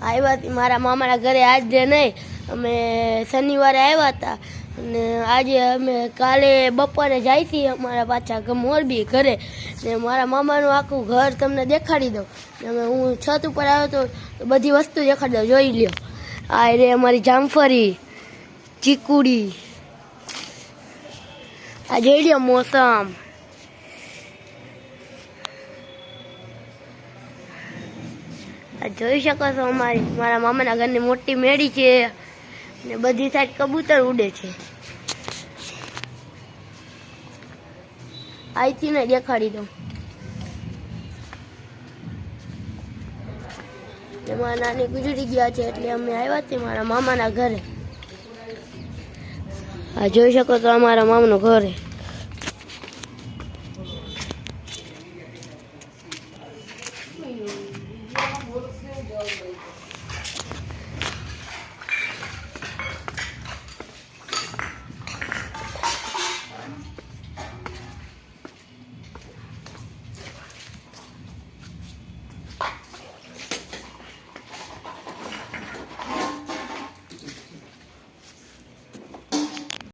આવ્યા હતી મારા મામાના ઘરે આજે નહીં, અમે શનિવારે આવ્યા હતા અને આજે અમે કાલે બપોરે જાય છીએ અમારા પાછા મોરબી ઘરે ને મારા મામાનું આખું ઘર તમને દેખાડી દઉં ને અમે હું છત ઉપર આવ્યો તો બધી વસ્તુ દેખાડી દઉં, જોઈ લ્યો. આ રે અમારી જામફળી, ચીકુડી, આ જોઈ લ્યો મોસમ. આ જોઈ શકો છો મારા મામાના ઘરની મોટી મેળી છે ને બધી સાઈડ કબૂતર ઉડે છે. અહીંથી ને દેખાડી દઉં. મારા નાની ગુજરી ગયા છે એટલે અમે આવ્યા છીએ મારા મામાના ઘરે. આ જોઈ શકો તો અમારા મામાનું ઘર.